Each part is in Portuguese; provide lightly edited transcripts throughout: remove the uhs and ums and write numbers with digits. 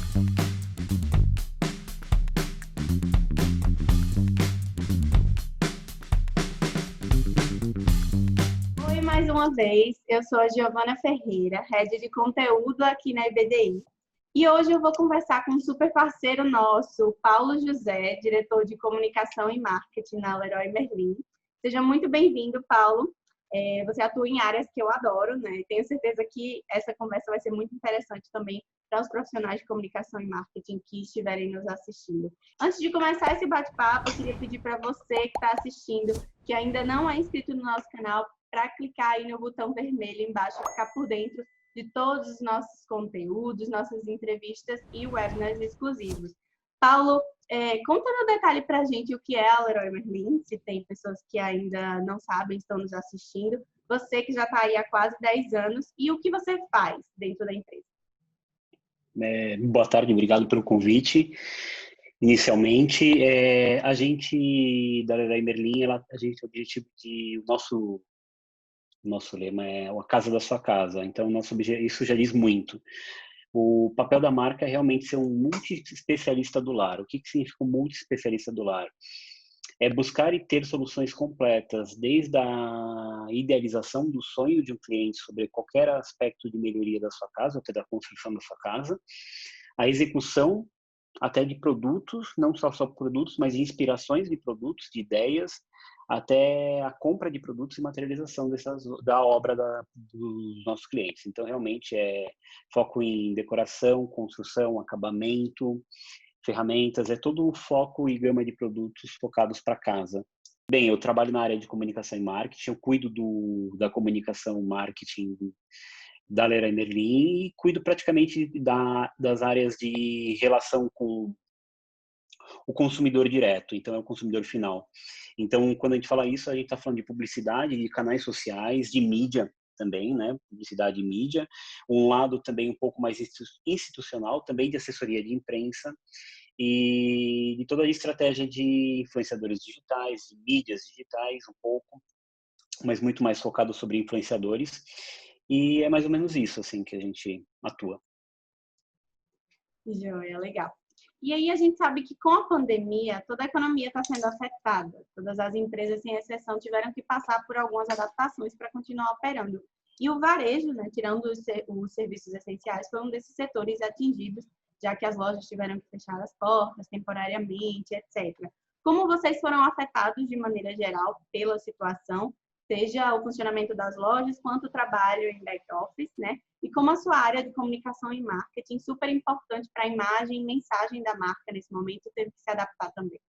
Oi, mais uma vez. Eu sou a Giovana Ferreira, head de conteúdo aqui na IBDI. E hoje eu vou conversar com um super parceiro nosso, Paulo José, diretor de comunicação e marketing na Leroy Merlin. Seja muito bem-vindo, Paulo. Você atua em áreas que eu adoro, né? Tenho certeza que essa conversa vai ser muito interessante também para os profissionais de comunicação e marketing que estiverem nos assistindo. Antes de começar esse bate-papo, eu queria pedir para você que está assistindo, que ainda não é inscrito no nosso canal, para clicar aí no botão vermelho embaixo e ficar por dentro de todos os nossos conteúdos, nossas entrevistas e webinars exclusivos. Paulo, conta no detalhe para a gente o que é a Leroy Merlin, se tem pessoas que ainda não sabem, estão nos assistindo. Você que já está aí há quase 10 anos e o que você faz dentro da empresa. Boa tarde, obrigado pelo convite. Inicialmente, a gente da Leroy Merlin, a gente tem o objetivo de o nosso lema é a casa da sua casa. Então, isso já diz muito. O papel da marca é realmente ser um multi-especialista do lar. O que significa um multi-especialista do lar? É buscar e ter soluções completas, desde a idealização do sonho de um cliente sobre qualquer aspecto de melhoria da sua casa, até da construção da sua casa, a execução até de produtos, não só produtos, mas de inspirações de produtos, de ideias, até a compra de produtos e materialização da obra dos nossos clientes. Então, realmente, é foco em decoração, construção, acabamento, ferramentas, é todo um foco e gama de produtos focados para casa. Bem, eu trabalho na área de comunicação e marketing, eu cuido da comunicação e marketing da Leroy Merlin e cuido praticamente das áreas de relação com o consumidor direto, então é o consumidor final. Então, quando a gente fala isso, a gente está falando de publicidade, de canais sociais, de mídia também, né? Publicidade e mídia. Um lado também um pouco mais institucional, também de assessoria de imprensa e de toda a estratégia de influenciadores digitais, de mídias digitais um pouco, mas muito mais focado sobre influenciadores. E é mais ou menos isso assim que a gente atua. Joia, legal. E aí a gente sabe que com a pandemia, toda a economia está sendo afetada. Todas as empresas, sem exceção, tiveram que passar por algumas adaptações para continuar operando. E o varejo, né, tirando os serviços essenciais, foi um desses setores atingidos, já que as lojas tiveram que fechar as portas temporariamente, etc. Como vocês foram afetados de maneira geral pela situação, seja o funcionamento das lojas, quanto o trabalho em back-office, né? E como a sua área de comunicação e marketing, super importante para a imagem e mensagem da marca nesse momento, teve que se adaptar também.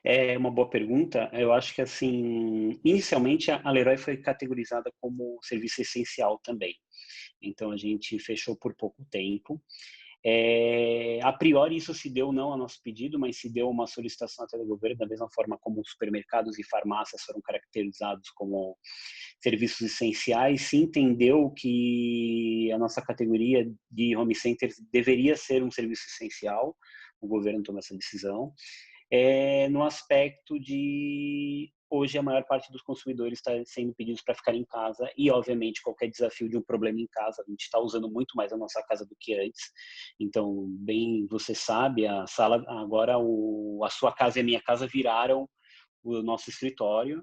É uma boa pergunta. Eu acho que, assim, inicialmente a Leroy foi categorizada como serviço essencial também. Então, a gente fechou por pouco tempo. A priori, isso se deu não a nosso pedido, mas se deu uma solicitação até do governo, da mesma forma como supermercados e farmácias foram caracterizados como serviços essenciais, se entendeu que a nossa categoria de home centers deveria ser um serviço essencial, o governo tomou essa decisão, no aspecto de hoje a maior parte dos consumidores está sendo pedidos para ficar em casa e, obviamente, qualquer desafio de um problema em casa, a gente está usando muito mais a nossa casa do que antes. Então, bem, você sabe, a sala agora, a sua casa e a minha casa viraram o nosso escritório,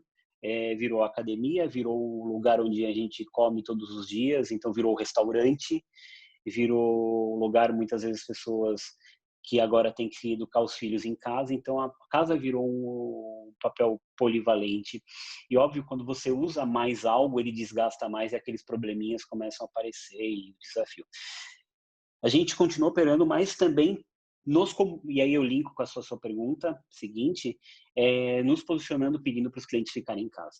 virou academia, virou o lugar onde a gente come todos os dias, então virou restaurante, virou lugar, muitas vezes, pessoas que agora tem que educar os filhos em casa, então a casa virou um papel polivalente. E óbvio, quando você usa mais algo, ele desgasta mais e aqueles probleminhas começam a aparecer e o desafio. A gente continua operando, mas também e aí eu linko com a sua pergunta seguinte, nos posicionando, pedindo para os clientes ficarem em casa.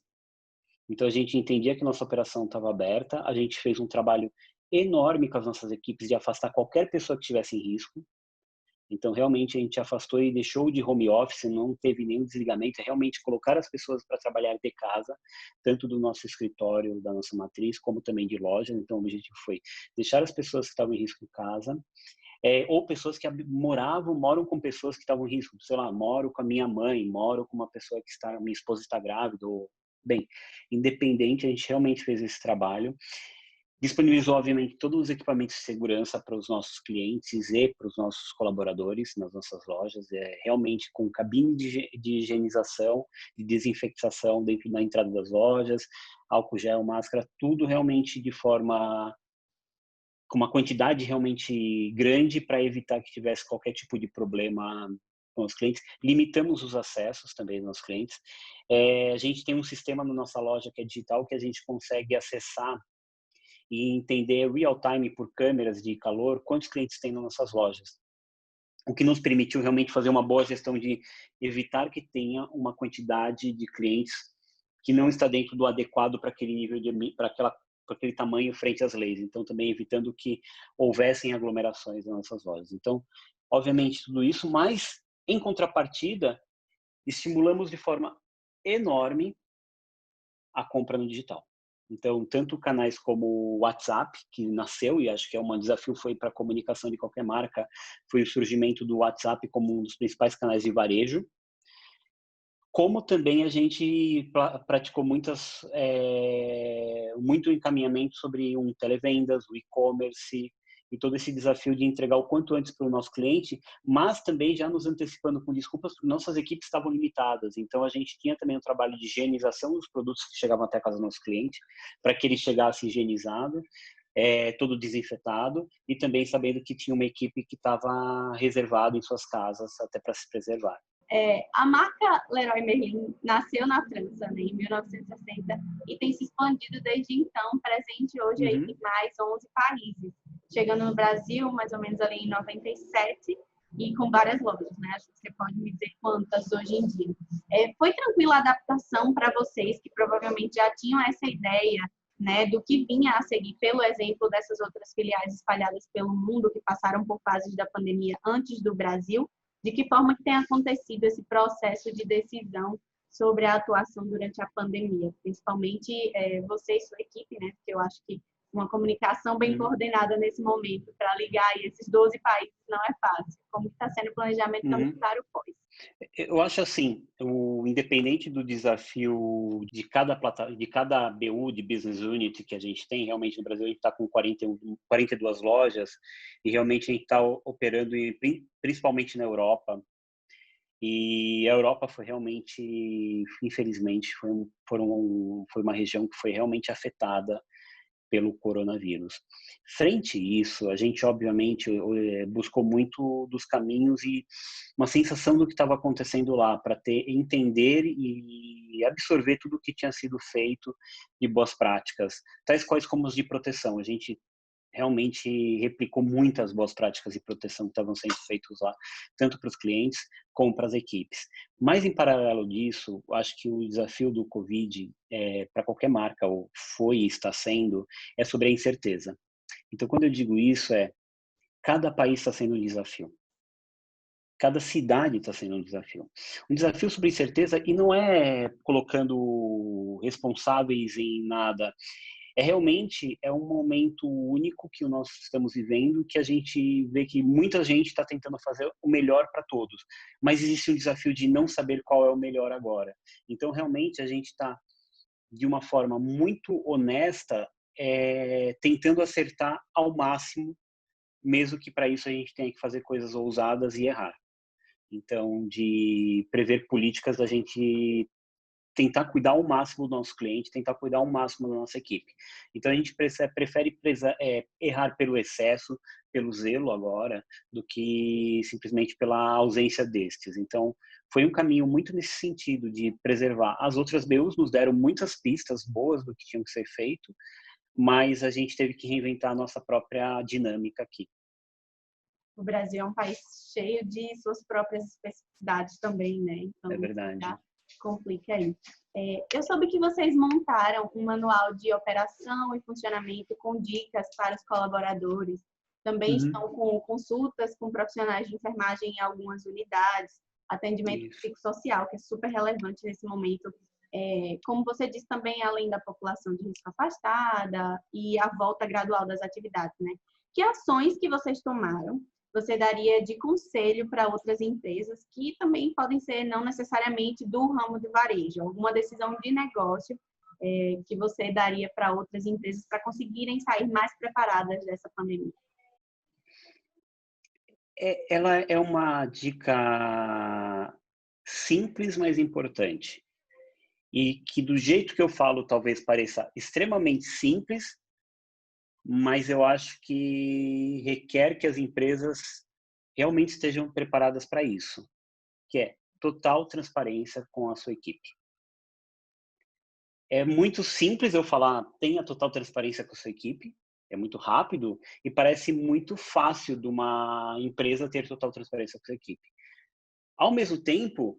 Então a gente entendia que nossa operação estava aberta, a gente fez um trabalho enorme com as nossas equipes de afastar qualquer pessoa que estivesse em risco. Então, realmente, a gente afastou e deixou de home office, não teve nenhum desligamento, é realmente colocar as pessoas para trabalhar de casa, tanto do nosso escritório, da nossa matriz, como também de loja. Então, o objetivo foi deixar as pessoas que estavam em risco em casa, ou pessoas que moram com pessoas que estavam em risco. Sei lá, moro com a minha mãe, moro com uma pessoa minha esposa está grávida, bem, independente, a gente realmente fez esse trabalho. Disponibilizou, obviamente, todos os equipamentos de segurança para os nossos clientes e para os nossos colaboradores nas nossas lojas, realmente com cabine de higienização, de desinfectação dentro da entrada das lojas, álcool gel, máscara, tudo realmente de forma com uma quantidade realmente grande para evitar que tivesse qualquer tipo de problema com os clientes. Limitamos os acessos também aos nossos clientes. A gente tem um sistema na nossa loja que é digital, que a gente consegue acessar e entender real time por câmeras de calor quantos clientes tem nas nossas lojas. O que nos permitiu realmente fazer uma boa gestão de evitar que tenha uma quantidade de clientes que não está dentro do adequado para aquele nível para aquele tamanho frente às leis. Então, também evitando que houvessem aglomerações nas nossas lojas. Então, obviamente, tudo isso, mas, em contrapartida, estimulamos de forma enorme a compra no digital. Então, tanto canais como o WhatsApp, que nasceu, e acho que é um desafio, foi para a comunicação de qualquer marca, foi o surgimento do WhatsApp como um dos principais canais de varejo, como também a gente praticou muito encaminhamento sobre televendas, o e-commerce e todo esse desafio de entregar o quanto antes para o nosso cliente, mas também já nos antecipando com desculpas, porque nossas equipes estavam limitadas. Então, a gente tinha também um trabalho de higienização dos produtos que chegavam até a casa do nosso cliente, para que ele chegasse higienizado, todo desinfetado, e também sabendo que tinha uma equipe que estava reservada em suas casas até para se preservar. A marca Leroy Merlin nasceu na França, né, em 1960, e tem se expandido desde então, presente hoje aí em mais 11 países, chegando no Brasil mais ou menos ali em 97 e com várias lojas, né? Acho que você pode me dizer quantas hoje em dia. Foi tranquila a adaptação para vocês que provavelmente já tinham essa ideia, né, do que vinha a seguir pelo exemplo dessas outras filiais espalhadas pelo mundo que passaram por fases da pandemia antes do Brasil? De que forma que tem acontecido esse processo de decisão sobre a atuação durante a pandemia? Principalmente você e sua equipe, né? Porque eu acho que uma comunicação bem coordenada nesse momento para ligar aí esses 12 países não é fácil. Como está sendo o planejamento comunitário pós? Eu acho assim, independente do desafio de cada BU, de Business Unit que a gente tem, realmente no Brasil a gente está com 42 lojas e realmente a gente está operando principalmente na Europa. E a Europa foi realmente, infelizmente, foi uma região que foi realmente afetada pelo coronavírus. Frente a isso, a gente obviamente buscou muito dos caminhos e uma sensação do que estava acontecendo lá para entender e absorver tudo o que tinha sido feito de boas práticas, tais quais como os de proteção. A gente realmente replicou muitas boas práticas de proteção que estavam sendo feitos lá, tanto para os clientes como para as equipes. Mas, em paralelo disso, acho que o desafio do Covid, para qualquer marca, ou foi e está sendo, é sobre a incerteza. Então, quando eu digo isso, cada país está sendo um desafio. Cada cidade está sendo um desafio. Um desafio sobre incerteza, e não é colocando responsáveis em nada, realmente um momento único que nós estamos vivendo, que a gente vê que muita gente está tentando fazer o melhor para todos, mas existe um desafio de não saber qual é o melhor agora. Então, realmente, a gente está, de uma forma muito honesta, tentando acertar ao máximo, mesmo que para isso a gente tenha que fazer coisas ousadas e errar. Então, de prever políticas da gente tentar cuidar ao máximo do nosso cliente, tentar cuidar ao máximo da nossa equipe. Então, a gente prefere errar pelo excesso, pelo zelo agora, do que simplesmente pela ausência destes. Então, foi um caminho muito nesse sentido de preservar. As outras BUs nos deram muitas pistas boas do que tinha que ser feito, mas a gente teve que reinventar a nossa própria dinâmica aqui. O Brasil é um país cheio de suas próprias especificidades também, né? Então, é verdade. Complica aí. Eu soube que vocês montaram um manual de operação e funcionamento com dicas para os colaboradores. Também estão com consultas com profissionais de enfermagem em algumas unidades, atendimento psicossocial, que é super relevante nesse momento. Como você disse também, além da população de risco afastada e a volta gradual das atividades, né? Que ações que vocês tomaram você daria de conselho para outras empresas que também podem ser não necessariamente do ramo de varejo, alguma decisão de negócio que você daria para outras empresas para conseguirem sair mais preparadas dessa pandemia? Ela é uma dica simples, mas importante. E que do jeito que eu falo talvez pareça extremamente simples, mas eu acho que requer que as empresas realmente estejam preparadas para isso, que é total transparência com a sua equipe. É muito simples eu falar, tenha total transparência com a sua equipe, é muito rápido e parece muito fácil de uma empresa ter total transparência com a sua equipe. Ao mesmo tempo,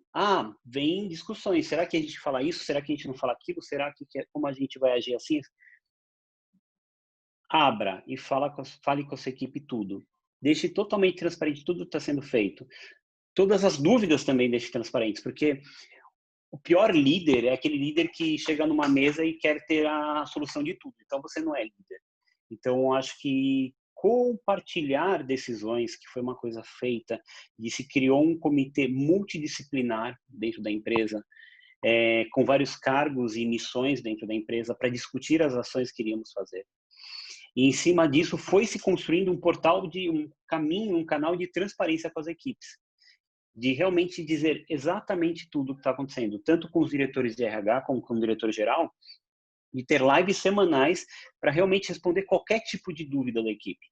vem discussões, será que a gente fala isso? Será que a gente não fala aquilo? Será que como a gente vai agir assim? Abra e fale com a sua equipe tudo. Deixe totalmente transparente tudo que está sendo feito. Todas as dúvidas também deixe transparentes, porque o pior líder é aquele líder que chega numa mesa e quer ter a solução de tudo. Então, você não é líder. Então, acho que compartilhar decisões, que foi uma coisa feita, e se criou um comitê multidisciplinar dentro da empresa, com vários cargos e missões dentro da empresa para discutir as ações que iríamos fazer. E em cima disso foi se construindo um portal um caminho, um canal de transparência com as equipes, de realmente dizer exatamente tudo o que está acontecendo, tanto com os diretores de RH como com o diretor geral, de ter lives semanais para realmente responder qualquer tipo de dúvida da equipe.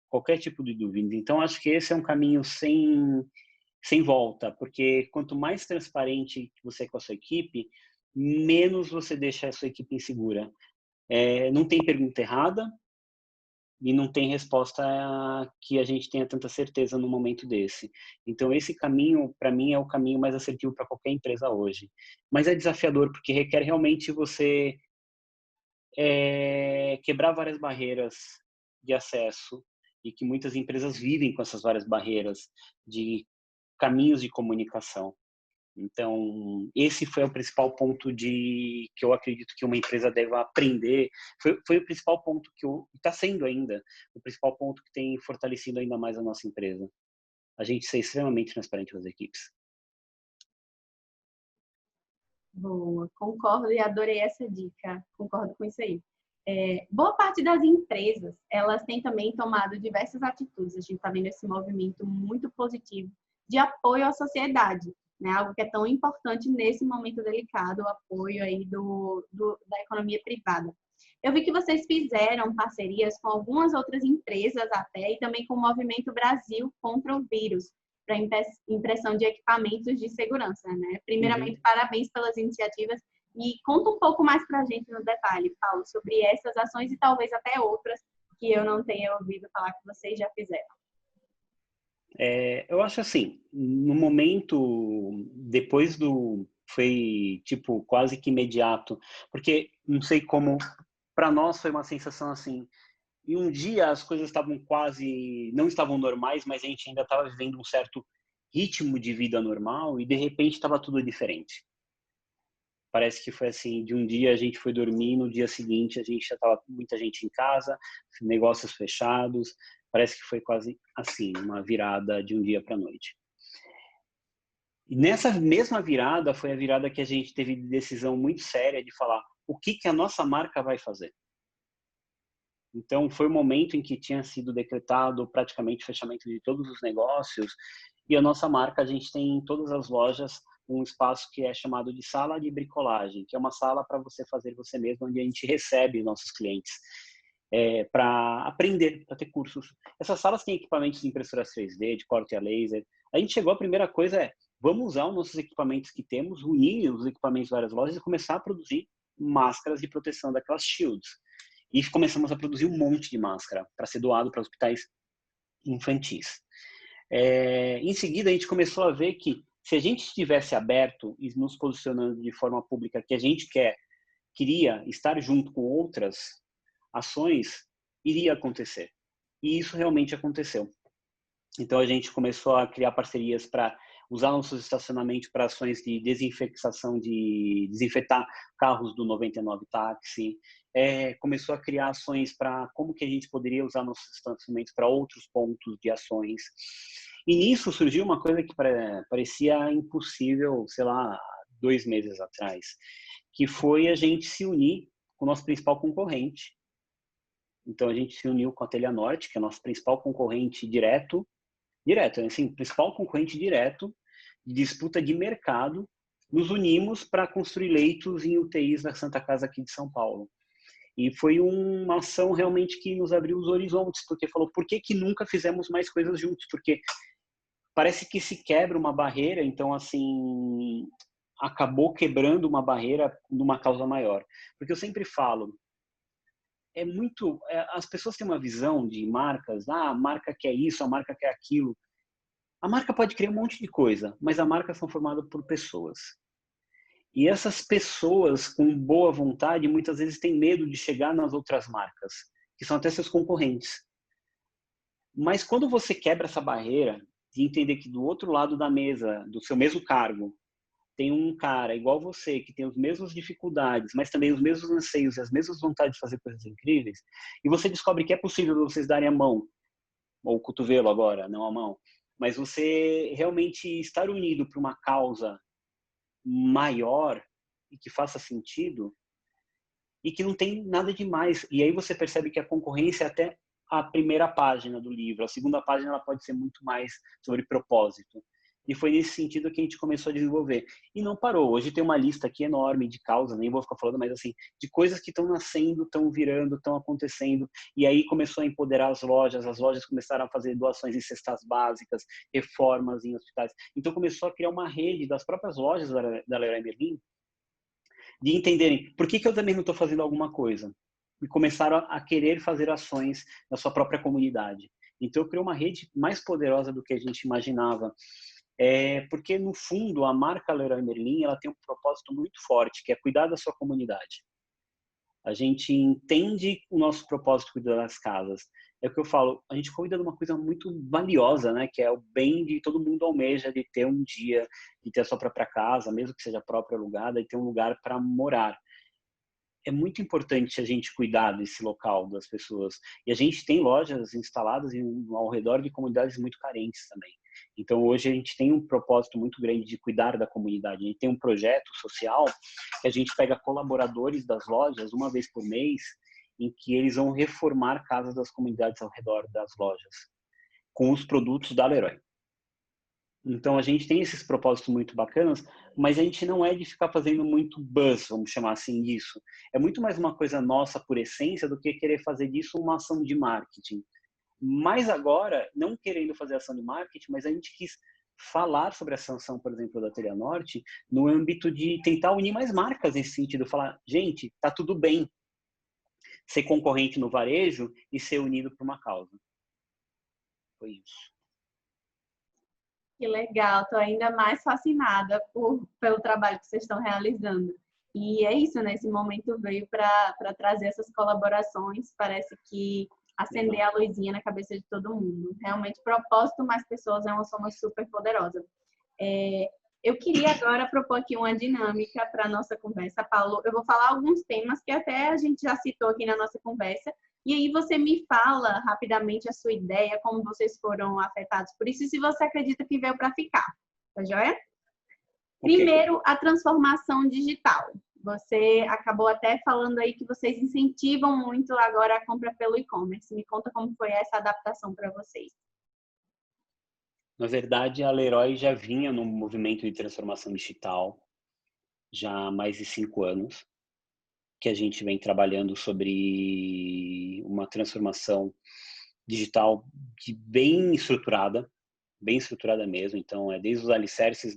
Qualquer tipo de dúvida. Então, acho que esse é um caminho sem volta, porque quanto mais transparente você é com a sua equipe, menos você deixa a sua equipe insegura. Não tem pergunta errada e não tem resposta que a gente tenha tanta certeza no momento desse. Então, esse caminho, para mim, é o caminho mais assertivo para qualquer empresa hoje. Mas é desafiador, porque requer realmente você quebrar várias barreiras de acesso e que muitas empresas vivem com essas várias barreiras de caminhos de comunicação. Então, esse foi o principal ponto que eu acredito que uma empresa deve aprender. Foi o principal ponto está sendo ainda, o principal ponto que tem fortalecido ainda mais a nossa empresa. A gente ser extremamente transparente com as equipes. Boa, concordo e adorei essa dica, concordo com isso aí. Boa parte das empresas, elas têm também tomado diversas atitudes, a gente está vendo esse movimento muito positivo de apoio à sociedade, né? Algo que é tão importante nesse momento delicado, o apoio aí da economia privada. Eu vi que vocês fizeram parcerias com algumas outras empresas até e também com o Movimento Brasil contra o Vírus, para impressão de equipamentos de segurança, né? Primeiramente, parabéns pelas iniciativas e conta um pouco mais para a gente no detalhe, Paulo, sobre essas ações e talvez até outras que eu não tenha ouvido falar que vocês já fizeram. Eu acho assim, no momento, foi tipo quase que imediato, porque não sei como, para nós foi uma sensação assim, e um dia as coisas não estavam normais, mas a gente ainda estava vivendo um certo ritmo de vida normal e de repente estava tudo diferente. Parece que foi assim, de um dia a gente foi dormir, no dia seguinte a gente já estava muita gente em casa, negócios fechados, parece que foi quase assim, uma virada de um dia para a noite. E nessa mesma virada foi a virada que a gente teve decisão muito séria de falar o que a nossa marca vai fazer. Então, foi o momento em que tinha sido decretado praticamente o fechamento de todos os negócios e a nossa marca, a gente tem em todas as lojas um espaço que é chamado de sala de bricolagem, que é uma sala para você fazer você mesmo, onde a gente recebe nossos clientes para aprender, para ter cursos. Essas salas têm equipamentos de impressoras 3D, de corte a laser. A gente chegou, a primeira coisa vamos usar os nossos equipamentos que temos, unir os equipamentos de várias lojas e começar a produzir máscaras de proteção daquelas shields. E começamos a produzir um monte de máscara para ser doado para hospitais infantis. Em seguida, a gente começou a ver que se a gente estivesse aberto e nos posicionando de forma pública que a gente queria estar junto com outras ações, iria acontecer. E isso realmente aconteceu. Então, a gente começou a criar parcerias para usar nossos estacionamentos para ações de desinfecção, de desinfetar carros do 99 Táxi. Começou a criar ações para como que a gente poderia usar nossos estacionamentos para outros pontos de ações. E nisso surgiu uma coisa que parecia impossível, sei lá, 2 meses atrás, que foi a gente se unir com o nosso principal concorrente. Então, a gente se uniu com a Telha Norte, que é o nosso principal concorrente direto, assim, principal concorrente direto de disputa de mercado. Nos unimos para construir leitos em UTIs na Santa Casa aqui de São Paulo. E foi uma ação realmente que nos abriu os horizontes, porque falou, por que nunca fizemos mais coisas juntos? Porque parece que se quebra uma barreira, então, assim, acabou quebrando uma barreira numa causa maior. Porque eu sempre falo, as pessoas têm uma visão de marcas, a marca quer isso, a marca quer aquilo. A marca pode criar um monte de coisa, mas as marcas são formadas por pessoas. E essas pessoas com boa vontade muitas vezes têm medo de chegar nas outras marcas, que são até seus concorrentes. Mas quando você quebra essa barreira de entender que do outro lado da mesa, do seu mesmo cargo, tem um cara igual você, que tem as mesmas dificuldades, mas também os mesmos anseios e as mesmas vontades de fazer coisas incríveis, e você descobre que é possível vocês darem a mão, ou o cotovelo agora, não a mão, mas você realmente estar unido para uma causa maior e que faça sentido e que não tem nada demais. E aí você percebe que a concorrência é até a primeira página do livro. A segunda página ela pode ser muito mais sobre propósito. E foi nesse sentido que a gente começou a desenvolver. E não parou. Hoje tem uma lista aqui enorme de causas, nem vou ficar falando, mas assim, de coisas que estão nascendo, estão virando, estão acontecendo. E aí começou a empoderar as lojas começaram a fazer doações em cestas básicas, reformas em hospitais. Então começou a criar uma rede das próprias lojas da Leroy Merlin, de entenderem por que eu também não estou fazendo alguma coisa. E começaram a querer fazer ações na sua própria comunidade. Então, eu criei uma rede mais poderosa do que a gente imaginava. Porque, no fundo, a marca Leroy Merlin ela tem um propósito muito forte, que é cuidar da sua comunidade. A gente entende o nosso propósito de cuidar das casas. É o que eu falo, a gente cuida de uma coisa muito valiosa, né? Que é o bem de todo mundo almeja, de ter um dia, de ter a sua própria casa, mesmo que seja própria alugada, e ter um lugar para morar. É muito importante a gente cuidar desse local, das pessoas. E a gente tem lojas instaladas ao redor de comunidades muito carentes também. Então, hoje a gente tem um propósito muito grande de cuidar da comunidade. A gente tem um projeto social que a gente pega colaboradores das lojas uma vez por mês, em que eles vão reformar casas das comunidades ao redor das lojas, com os produtos da Leroy. Então, a gente tem esses propósitos muito bacanas, mas a gente não é de ficar fazendo muito buzz, vamos chamar assim disso. É muito mais uma coisa nossa por essência do que querer fazer disso uma ação de marketing. Mas agora, não querendo fazer ação de marketing, mas a gente quis falar sobre a sanção, por exemplo, da Telha Norte, no âmbito de tentar unir mais marcas nesse sentido. Falar, gente, tá tudo bem ser concorrente no varejo e ser unido por uma causa. Foi isso. Que legal, estou ainda mais fascinada pelo trabalho que vocês estão realizando. E é isso, né? Esse momento veio para trazer essas colaborações, parece que acender a luzinha na cabeça de todo mundo. Realmente, propósito mais pessoas é uma soma super poderosa. Eu queria agora propor aqui uma dinâmica para a nossa conversa, Paulo. Eu vou falar alguns temas que até a gente já citou aqui na nossa conversa, e aí você me fala rapidamente a sua ideia, como vocês foram afetados por isso, e se você acredita que veio para ficar. Tá joia? Okay. Primeiro, a transformação digital. Você acabou até falando aí que vocês incentivam muito agora a compra pelo e-commerce. Me conta como foi essa adaptação para vocês. Na verdade, a Leroy já vinha num movimento de transformação digital já há mais de 5 anos, que a gente vem trabalhando sobre uma transformação digital bem estruturada mesmo. Então, é desde os alicerces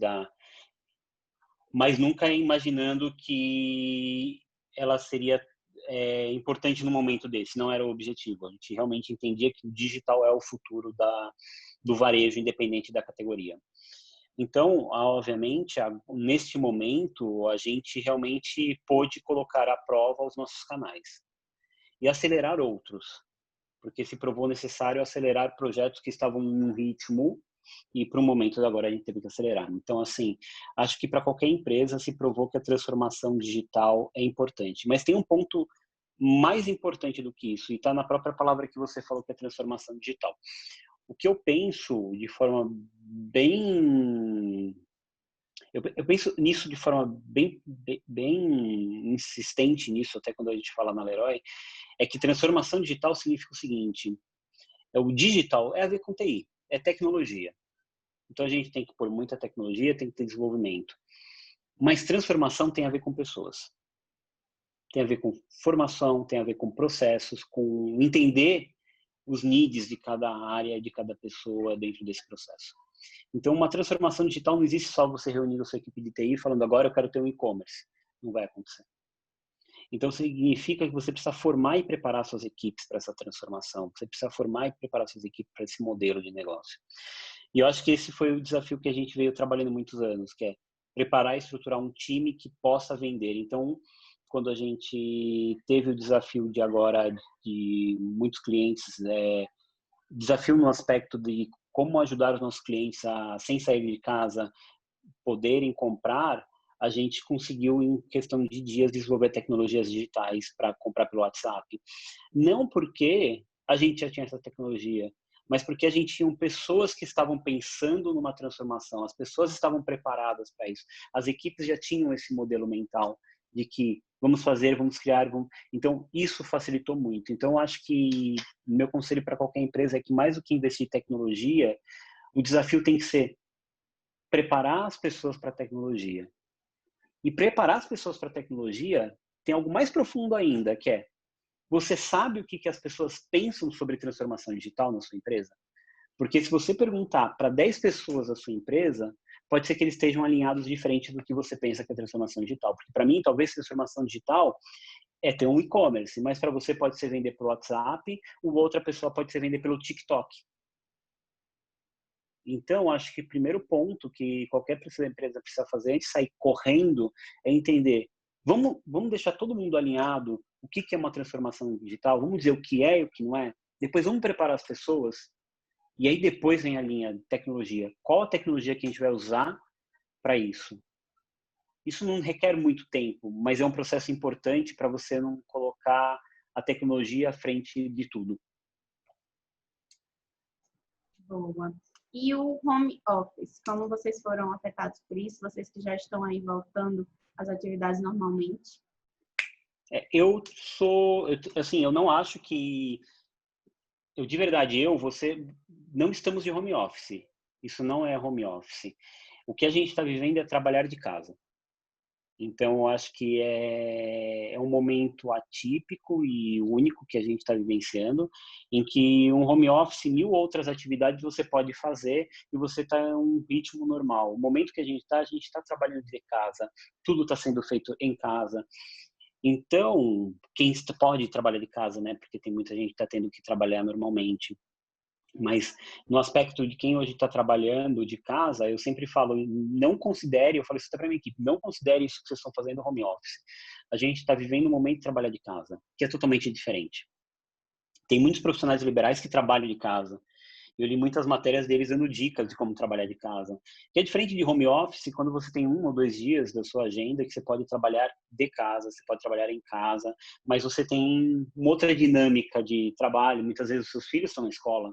mas nunca imaginando que ela seria importante no momento desse, não era o objetivo. A gente realmente entendia que o digital é o futuro do varejo, independente da categoria. Então, obviamente, neste momento, a gente realmente pôde colocar à prova os nossos canais e acelerar outros, porque se provou necessário acelerar projetos que estavam em um ritmo e para o momento agora a gente teve que acelerar. Então, assim, acho que para qualquer empresa se provou que a transformação digital é importante. Mas tem um ponto mais importante do que isso, e está na própria palavra que você falou, que é transformação digital. O que eu penso de forma bem Eu penso nisso de forma bem insistente nisso, até quando a gente fala na Leroy, é que transformação digital significa o seguinte, o digital é a ver com TI, é tecnologia. Então a gente tem que pôr muita tecnologia, tem que ter desenvolvimento. Mas transformação tem a ver com pessoas. Tem a ver com formação, tem a ver com processos, com entender os needs de cada área, de cada pessoa dentro desse processo. Então, uma transformação digital não existe só você reunindo a sua equipe de TI falando agora eu quero ter um e-commerce. Não vai acontecer. Então, significa que você precisa formar e preparar suas equipes para essa transformação. Você precisa formar e preparar suas equipes para esse modelo de negócio. E eu acho que esse foi o desafio que a gente veio trabalhando muitos anos, que é preparar e estruturar um time que possa vender. Então, quando a gente teve o desafio de agora de muitos clientes, desafio no aspecto de como ajudar os nossos clientes a, sem sair de casa, poderem comprar, a gente conseguiu, em questão de dias, desenvolver tecnologias digitais para comprar pelo WhatsApp. Não porque a gente já tinha essa tecnologia, mas porque a gente tinha pessoas que estavam pensando numa transformação, as pessoas estavam preparadas para isso, as equipes já tinham esse modelo mental de que vamos fazer, vamos criar, vamos... Então isso facilitou muito. Então eu acho que meu conselho para qualquer empresa é que mais do que investir em tecnologia, o desafio tem que ser preparar as pessoas para a tecnologia. E preparar as pessoas para a tecnologia tem algo mais profundo ainda, que é você sabe o que as pessoas pensam sobre transformação digital na sua empresa? Porque se você perguntar para 10 pessoas da sua empresa, pode ser que eles estejam alinhados diferente do que você pensa que é transformação digital. Porque para mim, talvez transformação digital é ter um e-commerce, mas para você pode ser vender pelo WhatsApp, ou outra pessoa pode ser vender pelo TikTok. Então, acho que o primeiro ponto que qualquer empresa precisa fazer antes de sair correndo é entender, vamos deixar todo mundo alinhado, o que é uma transformação digital, vamos dizer o que é e o que não é, depois vamos preparar as pessoas, e aí depois vem a linha de tecnologia. Qual a tecnologia que a gente vai usar para isso? Isso não requer muito tempo, mas é um processo importante para você não colocar a tecnologia à frente de tudo. Boa. E o home office, como vocês foram afetados por isso? Vocês que já estão aí voltando às atividades normalmente? Eu não acho que, de verdade, você, não estamos de home office. Isso não é home office. O que a gente está vivendo é trabalhar de casa. Então, eu acho que é um momento atípico e único que a gente está vivenciando, em que um home office, 1000 outras atividades você pode fazer e você está em um ritmo normal. O momento que a gente está trabalhando de casa, tudo está sendo feito em casa. Então, quem pode trabalhar de casa, né? Porque tem muita gente que está tendo que trabalhar normalmente. Mas no aspecto de quem hoje está trabalhando de casa, eu sempre falo, não considere, eu falo isso até para minha equipe, não considere isso que vocês estão fazendo home office. A gente está vivendo um momento de trabalhar de casa, que é totalmente diferente. Tem muitos profissionais liberais que trabalham de casa. Eu li muitas matérias deles dando dicas de como trabalhar de casa. Que é diferente de home office, quando você tem 1 ou 2 dias da sua agenda que você pode trabalhar de casa, você pode trabalhar em casa, mas você tem uma outra dinâmica de trabalho. Muitas vezes os seus filhos estão na escola,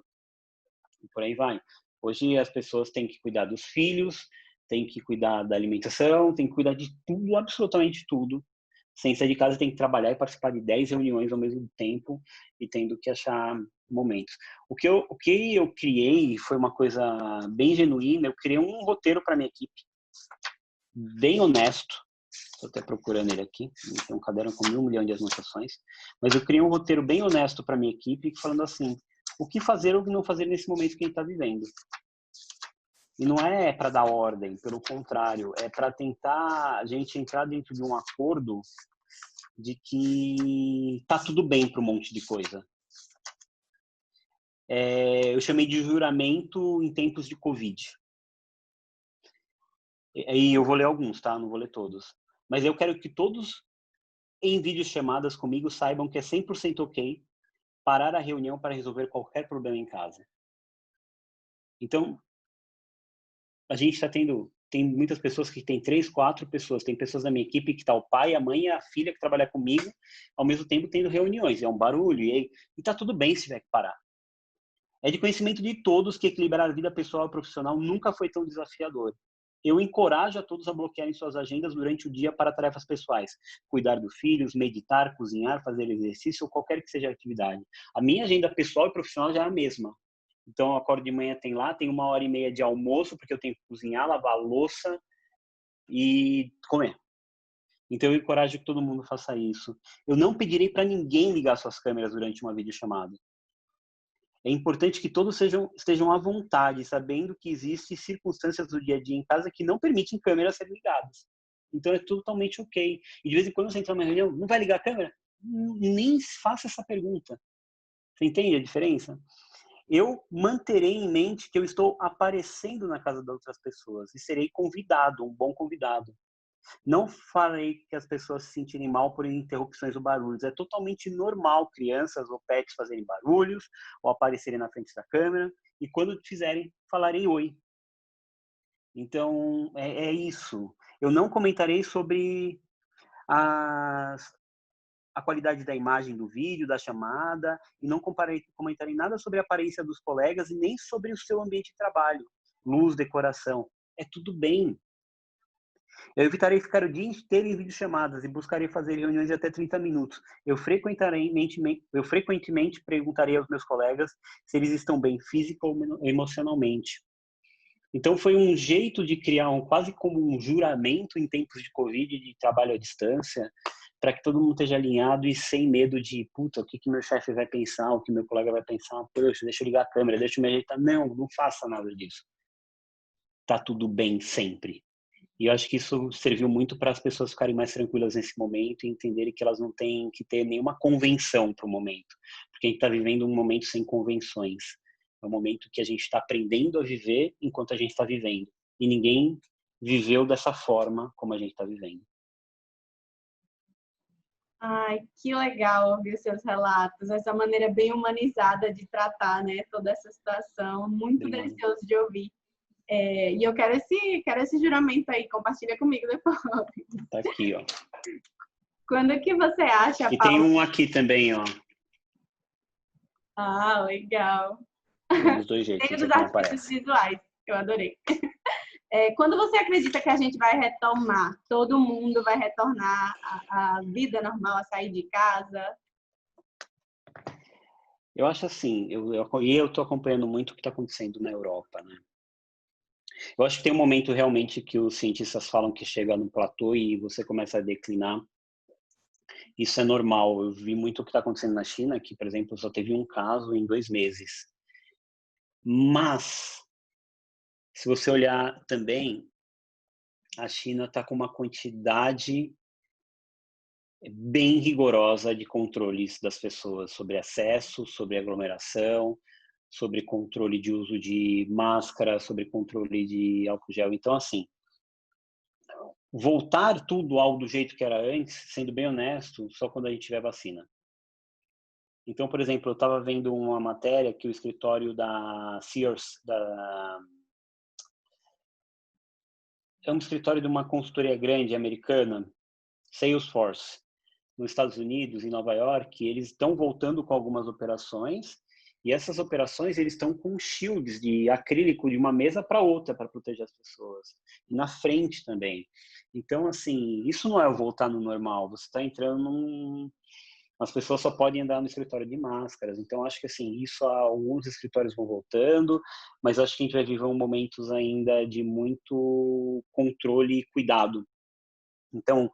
e por aí vai. Hoje as pessoas têm que cuidar dos filhos, têm que cuidar da alimentação, têm que cuidar de tudo, absolutamente tudo. Sem sair de casa, tem que trabalhar e participar de 10 reuniões ao mesmo tempo e tendo que achar momentos. O que eu criei foi uma coisa bem genuína. Eu criei um roteiro para minha equipe, bem honesto. Estou até procurando ele aqui. Tem um caderno com 1 milhão de anotações. Mas eu criei um roteiro bem honesto para minha equipe, falando assim: o que fazer ou o que não fazer nesse momento que a gente está vivendo. E não é para dar ordem, pelo contrário, é para tentar a gente entrar dentro de um acordo de que tá tudo bem para um monte de coisa. Eu chamei de juramento em tempos de Covid. E eu vou ler alguns, tá? Não vou ler todos. Mas eu quero que todos em videochamadas comigo saibam que é 100% ok parar a reunião para resolver qualquer problema em casa. Então, a gente está tem muitas pessoas que tem 3, 4 pessoas, tem pessoas da minha equipe que tá o pai, a mãe e a filha que trabalham comigo, ao mesmo tempo tendo reuniões, é um barulho, e tá tudo bem se tiver que parar. É de conhecimento de todos que equilibrar a vida pessoal e profissional nunca foi tão desafiador. eu encorajo a todos a bloquearem suas agendas durante o dia para tarefas pessoais. Cuidar dos filhos, meditar, cozinhar, fazer exercício ou qualquer que seja a atividade. A minha agenda pessoal e profissional já é a mesma. Então, eu acordo de manhã, tem 1h30 de almoço, porque eu tenho que cozinhar, lavar a louça e comer. Então, eu encorajo que todo mundo faça isso. Eu não pedirei para ninguém ligar suas câmeras durante uma videochamada. É importante que todos estejam à vontade, sabendo que existem circunstâncias do dia a dia em casa que não permitem câmeras serem ligadas. Então, é totalmente ok. E de vez em quando você entra numa reunião, não vai ligar a câmera? Nem faça essa pergunta. Você entende a diferença? Eu manterei em mente que eu estou aparecendo na casa de outras pessoas e serei convidado, um bom convidado. Não farei que as pessoas se sentirem mal por interrupções ou barulhos. É totalmente normal crianças ou pets fazerem barulhos ou aparecerem na frente da câmera e quando fizerem, falarei oi. Então, é isso. Eu não comentarei sobre a qualidade da imagem do vídeo, da chamada, e não comentarei nada sobre a aparência dos colegas e nem sobre o seu ambiente de trabalho, luz, decoração. É tudo bem. Eu evitarei ficar o dia inteiro em videochamadas e buscarei fazer reuniões de até 30 minutos. Eu frequentemente perguntarei aos meus colegas se eles estão bem física ou emocionalmente. Então, foi um jeito de criar quase como um juramento em tempos de Covid, de trabalho à distância, para que todo mundo esteja alinhado e sem medo de, puta, o que meu chefe vai pensar, o que meu colega vai pensar, poxa, deixa eu ligar a câmera, deixa eu me ajeitar. Não faça nada disso. Tá tudo bem sempre. E eu acho que isso serviu muito para as pessoas ficarem mais tranquilas nesse momento e entenderem que elas não têm que ter nenhuma convenção para o momento. Porque a gente está vivendo um momento sem convenções. É um momento que a gente está aprendendo a viver enquanto a gente está vivendo. E ninguém viveu dessa forma como a gente está vivendo. Ai, que legal ouvir os seus relatos, essa maneira bem humanizada de tratar, né, toda essa situação, muito Obrigado. delicioso de ouvir. E eu quero esse juramento aí, compartilha comigo depois. Tá aqui, ó. Quando que você acha, E tem Paulo? um aqui também, ó. Ah, legal. Tem dos dois jeitos, Tem esse dos aqui não artifícios aparece. visuais, eu adorei. Quando você acredita que a gente vai retomar, todo mundo vai retornar à vida normal, a sair de casa? Eu acho assim, eu tô acompanhando muito o que está acontecendo na Europa, né? Eu acho que tem um momento realmente que os cientistas falam que chega no platô e você começa a declinar. Isso é normal. Eu vi muito o que está acontecendo na China, que, por exemplo, só teve um caso em 2 meses. Mas, se você olhar também, a China está com uma quantidade bem rigorosa de controles das pessoas sobre acesso, sobre aglomeração, sobre controle de uso de máscara, sobre controle de álcool gel. Então, assim, voltar tudo ao do jeito que era antes, sendo bem honesto, só quando a gente tiver vacina. Então, por exemplo, eu estava vendo uma matéria que o escritório da Sears, é um escritório de uma consultoria grande americana, Salesforce, nos Estados Unidos, em Nova York, eles estão voltando com algumas operações e essas operações eles estão com shields de acrílico de uma mesa para outra para proteger as pessoas e na frente também. Então, assim, isso não é o voltar no normal. Você está entrando as pessoas só podem andar no escritório de máscaras. Então, acho que assim, isso alguns escritórios vão voltando, mas acho que a gente vai viver momentos ainda de muito controle e cuidado. Então,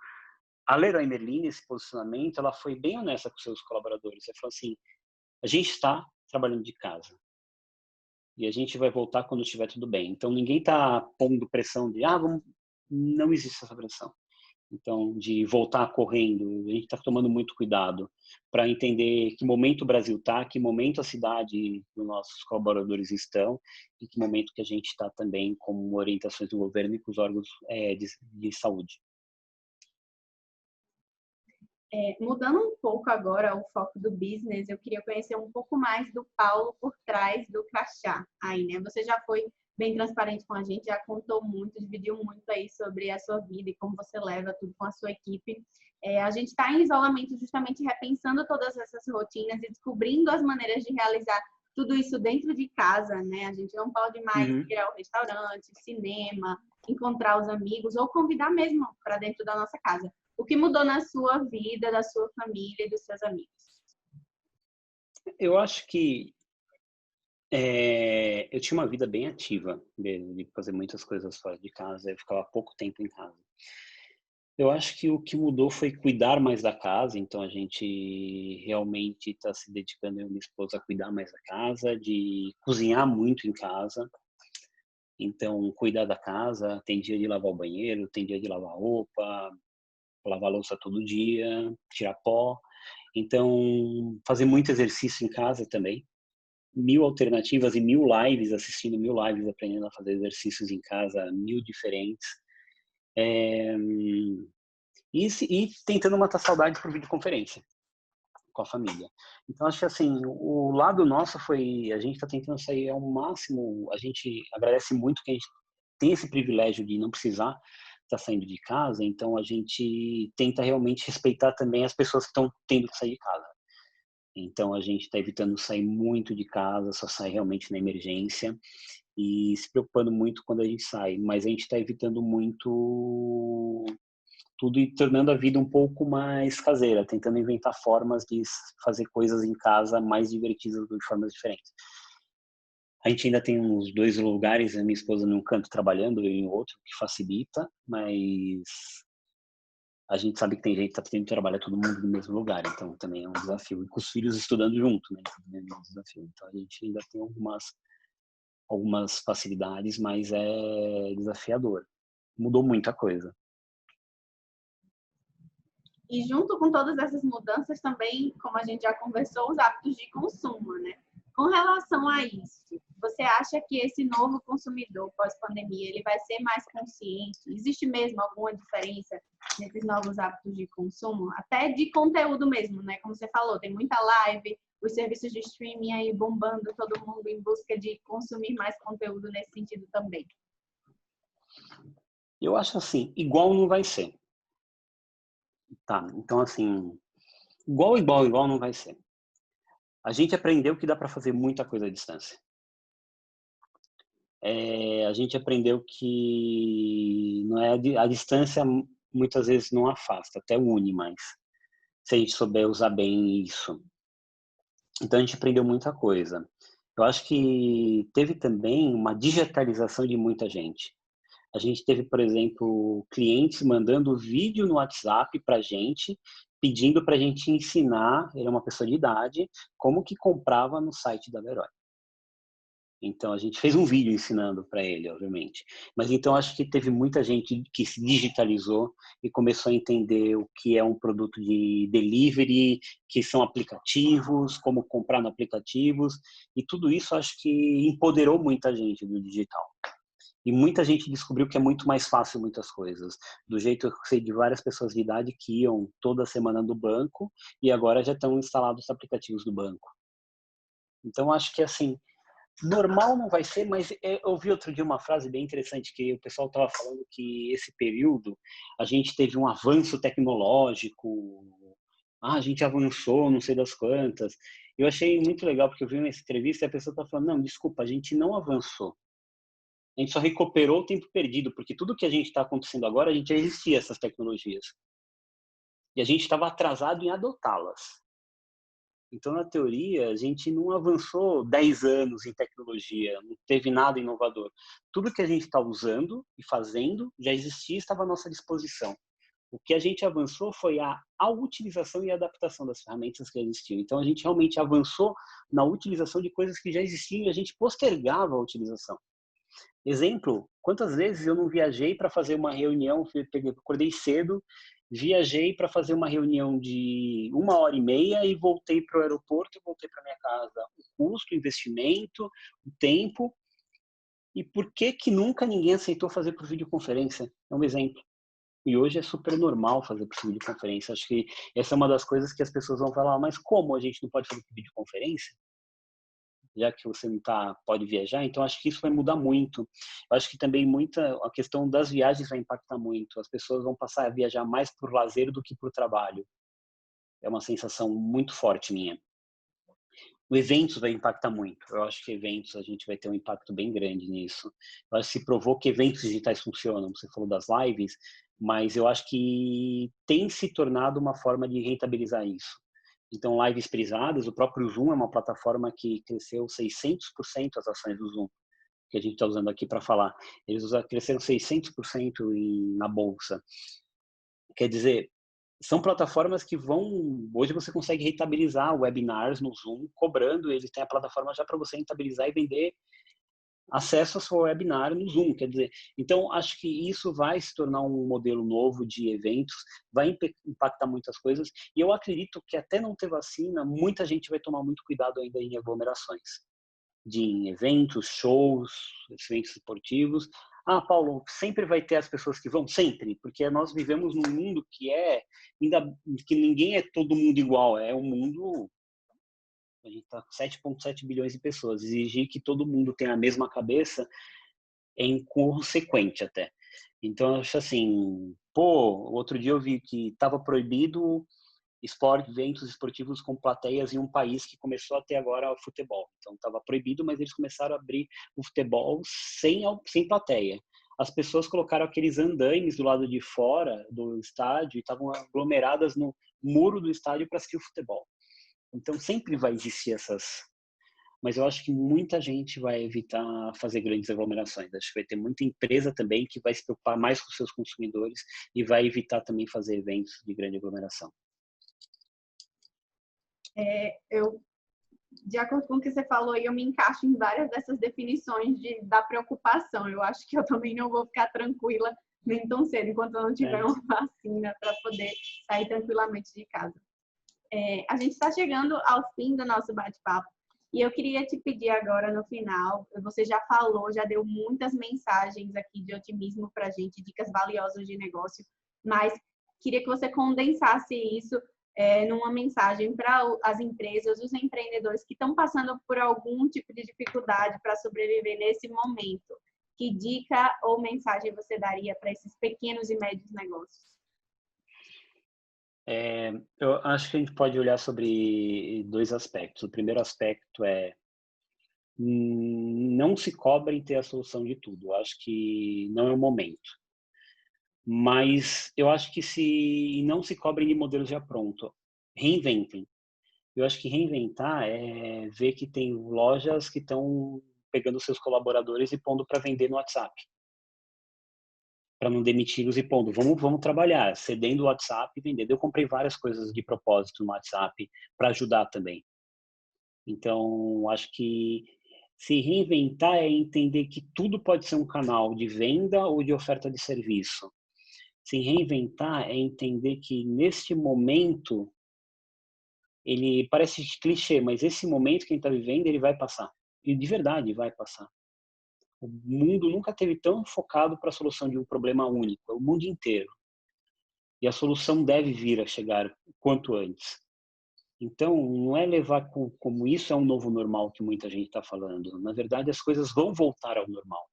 a Leroy Merlin, esse posicionamento, ela foi bem honesta com seus colaboradores. Ela falou assim, a gente está trabalhando de casa e a gente vai voltar quando estiver tudo bem. Então, ninguém está pondo pressão de, não existe essa pressão. Então, de voltar correndo, a gente está tomando muito cuidado para entender que momento o Brasil está, que momento a cidade dos nossos colaboradores estão e que momento que a gente está também com orientações do governo e com os órgãos de saúde. Mudando um pouco agora o foco do business, eu queria conhecer um pouco mais do Paulo por trás do crachá. Aí, né? Você já foi bem transparente com a gente, já contou muito, dividiu muito aí sobre a sua vida e como você leva tudo com a sua equipe. A gente está em isolamento justamente repensando todas essas rotinas e descobrindo as maneiras de realizar tudo isso dentro de casa, né? A gente não pode mais Uhum. ir ao restaurante, cinema, encontrar os amigos ou convidar mesmo para dentro da nossa casa. O que mudou na sua vida, da sua família e dos seus amigos? Eu acho que eu tinha uma vida bem ativa, de fazer muitas coisas fora de casa, eu ficava pouco tempo em casa. Eu acho que o que mudou foi cuidar mais da casa, então a gente realmente está se dedicando, eu e minha esposa, a cuidar mais da casa, de cozinhar muito em casa. Então, cuidar da casa, tem dia de lavar o banheiro, tem dia de lavar roupa, lavar a louça todo dia, tirar pó. Então, fazer muito exercício em casa também. 1000 alternativas e 1000 lives, assistindo 1000 lives, aprendendo a fazer exercícios em casa, 1000 diferentes. É, e tentando matar saudades por videoconferência com a família. Então, acho que assim, o lado nosso foi, a gente está tentando sair ao máximo, a gente agradece muito que a gente tem esse privilégio de não precisar estar saindo de casa, então a gente tenta realmente respeitar também as pessoas que estão tendo que sair de casa. Então, a gente está evitando sair muito de casa, só sai realmente na emergência e se preocupando muito quando a gente sai, mas a gente está evitando muito tudo e tornando a vida um pouco mais caseira, tentando inventar formas de fazer coisas em casa mais divertidas de formas diferentes. A gente ainda tem uns 2 lugares, a minha esposa num canto trabalhando, eu em outro, que facilita, mas a gente sabe que tem gente que está tendo que trabalhar todo mundo no mesmo lugar, então também é um desafio. E com os filhos estudando junto, né? Também é um desafio. Então a gente ainda tem algumas facilidades, mas é desafiador. Mudou muita coisa. E junto com todas essas mudanças também, como a gente já conversou, os hábitos de consumo, né? Com relação a isso, você acha que esse novo consumidor pós-pandemia, ele vai ser mais consciente? Existe mesmo alguma diferença nesses novos hábitos de consumo? Até de conteúdo mesmo, né? Como você falou, tem muita live, os serviços de streaming aí bombando, todo mundo em busca de consumir mais conteúdo nesse sentido também. Eu acho assim, igual não vai ser, tá? Então assim, igual não vai ser. A gente aprendeu que dá para fazer muita coisa à distância. A gente aprendeu que não é a distância muitas vezes não afasta, até une mais, se a gente souber usar bem isso. Então a gente aprendeu muita coisa. Eu acho que teve também uma digitalização de muita gente. A gente teve, por exemplo, clientes mandando vídeo no WhatsApp para a gente, pedindo para a gente ensinar, ele é uma pessoa de idade, como que comprava no site da Leroy. Então a gente fez um vídeo ensinando para ele, obviamente. Mas então acho que teve muita gente que se digitalizou e começou a entender o que é um produto de delivery, que são aplicativos, como comprar no aplicativos, e tudo isso acho que empoderou muita gente do digital. E muita gente descobriu que é muito mais fácil muitas coisas. Do jeito que eu sei de várias pessoas de idade que iam toda semana no banco e agora já estão instalados os aplicativos do banco. Então acho que assim, normal não vai ser, mas eu vi outro dia uma frase bem interessante que o pessoal estava falando que esse período a gente teve um avanço tecnológico, a gente avançou, não sei das quantas. Eu achei muito legal porque eu vi nessa entrevista e a pessoa está falando, não, desculpa, a gente não avançou. A gente só recuperou o tempo perdido, porque tudo que a gente está acontecendo agora, a gente já existia essas tecnologias. E a gente estava atrasado em adotá-las. Então, na teoria, a gente não avançou 10 anos em tecnologia, não teve nada inovador. Tudo que a gente está usando e fazendo já existia e estava à nossa disposição. O que a gente avançou foi a utilização e a adaptação das ferramentas que existiam. Então, a gente realmente avançou na utilização de coisas que já existiam e a gente postergava a utilização. Exemplo, quantas vezes eu não viajei para fazer uma reunião, acordei cedo, viajei para fazer uma reunião de 1h30 e voltei para o aeroporto e voltei para minha casa. O custo, o investimento, o tempo. E por que que nunca ninguém aceitou fazer por videoconferência? É um exemplo. E hoje é super normal fazer por videoconferência. Acho que essa é uma das coisas que as pessoas vão falar, mas como a gente não pode fazer por videoconferência? Já que você não pode viajar, então acho que isso vai mudar muito. Eu acho que também a questão das viagens vai impactar muito. As pessoas vão passar a viajar mais por lazer do que por trabalho. É uma sensação muito forte minha. O eventos vai impactar muito. Eu acho que eventos a gente vai ter um impacto bem grande nisso. Eu acho que se provou que eventos digitais funcionam. Você falou das lives, mas eu acho que tem se tornado uma forma de rentabilizar isso. Então, lives prisadas, o próprio Zoom é uma plataforma que cresceu 600% as ações do Zoom, que a gente está usando aqui para falar. Eles cresceram 600% na bolsa. Quer dizer, são plataformas que vão... Hoje você consegue rentabilizar webinars no Zoom, cobrando. Ele tem a plataforma já para você rentabilizar e vender acesso ao seu webinar no Zoom. Quer dizer, então acho que isso vai se tornar um modelo novo de eventos, vai impactar muitas coisas. E eu acredito que até não ter vacina, muita gente vai tomar muito cuidado ainda em aglomerações, de eventos, shows, eventos esportivos. Ah, Paulo, sempre vai ter as pessoas que vão? Sempre, porque nós vivemos num mundo que ainda que ninguém é todo mundo igual, é um mundo, a gente está com 7,7 bilhões de pessoas, exigir que todo mundo tenha a mesma cabeça é inconsequente até. Então, eu acho assim, outro dia eu vi que estava proibido eventos esportivos com plateias em um país que começou a ter agora o futebol. Então estava proibido, mas eles começaram a abrir o futebol sem plateia. As pessoas colocaram aqueles andaimes do lado de fora do estádio e estavam aglomeradas no muro do estádio para assistir o futebol. Então sempre vai existir essas... Mas eu acho que muita gente vai evitar fazer grandes aglomerações. Acho que vai ter muita empresa também que vai se preocupar mais com os seus consumidores e vai evitar também fazer eventos de grande aglomeração. De acordo com o que você falou, eu me encaixo em várias dessas definições da preocupação. Eu acho que eu também não vou ficar tranquila nem tão cedo, enquanto eu não tiver uma vacina para poder sair tranquilamente de casa. A gente está chegando ao fim do nosso bate-papo e eu queria te pedir agora no final, você já falou, já deu muitas mensagens aqui de otimismo para a gente, dicas valiosas de negócio, mas queria que você condensasse isso numa mensagem para as empresas, os empreendedores que estão passando por algum tipo de dificuldade para sobreviver nesse momento. Que dica ou mensagem você daria para esses pequenos e médios negócios? Eu acho que a gente pode olhar sobre dois aspectos. O primeiro aspecto é não se cobrem ter a solução de tudo. Eu acho que não é o momento. Mas eu acho que não se cobrem de modelos já pronto. Reinventem. Eu acho que reinventar é ver que tem lojas que estão pegando seus colaboradores e pondo para vender no WhatsApp, para não demiti-los e pondo, vamos trabalhar, cedendo o WhatsApp e vendendo. Eu comprei várias coisas de propósito no WhatsApp para ajudar também. Então, acho que se reinventar é entender que tudo pode ser um canal de venda ou de oferta de serviço. Se reinventar é entender que neste momento, ele parece clichê, mas esse momento que a gente está vivendo, ele vai passar. E de verdade vai passar. O mundo nunca teve tão focado para a solução de um problema único, é o mundo inteiro. E a solução deve vir a chegar quanto antes. Então, não é levar como isso é um novo normal que muita gente está falando. Na verdade, as coisas vão voltar ao normal.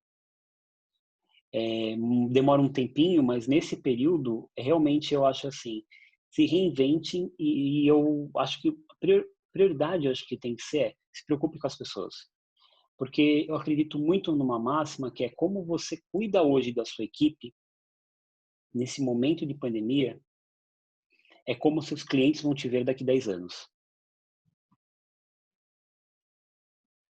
Demora um tempinho, mas nesse período, realmente eu acho assim, se reinventem e eu acho que a prioridade eu acho que tem que ser se preocupe com as pessoas. Porque eu acredito muito numa máxima que é como você cuida hoje da sua equipe, nesse momento de pandemia, é como seus clientes vão te ver daqui 10 anos.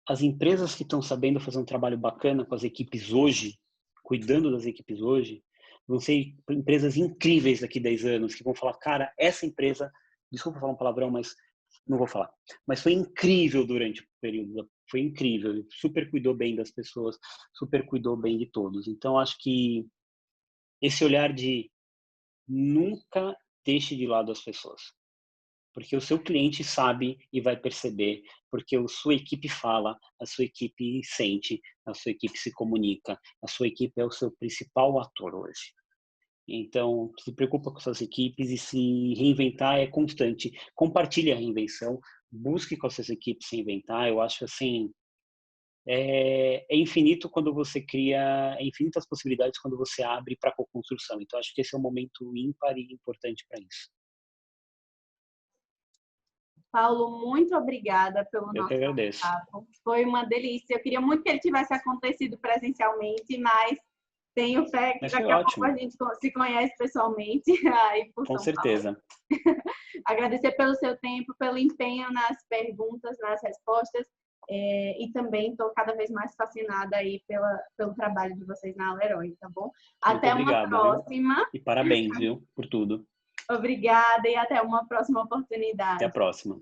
As empresas que estão sabendo fazer um trabalho bacana com as equipes hoje, cuidando das equipes hoje, vão ser empresas incríveis daqui 10 anos, que vão falar, cara, essa empresa, desculpa falar um palavrão, mas não vou falar, mas foi incrível durante o período, foi incrível, super cuidou bem das pessoas, super cuidou bem de todos. Então, acho que esse olhar de nunca deixe de lado as pessoas, porque o seu cliente sabe e vai perceber, porque a sua equipe fala, a sua equipe sente, a sua equipe se comunica, a sua equipe é o seu principal ator hoje. Então, se preocupa com suas equipes e se reinventar é constante. Compartilhe a reinvenção, busque com as suas equipes se reinventar. Eu acho assim, é infinito quando você cria, é infinitas possibilidades quando você abre para a co-construção. Então, acho que esse é um momento ímpar e importante para isso. Paulo, muito obrigada pelo Eu que nosso agradeço. papo. Foi uma delícia. Eu queria muito que ele tivesse acontecido presencialmente, mas tenho fé que Mas foi daqui a pouco a ótimo, gente se conhece pessoalmente aí por com São Paulo. certeza. Agradecer pelo seu tempo, pelo empenho nas perguntas, nas respostas. E também estou cada vez mais fascinada aí pelo trabalho de vocês na Aleroy, tá bom? Muito Até uma obrigado, viu? próxima. E parabéns, viu, por tudo. Obrigada e até uma próxima Até a oportunidade. próxima.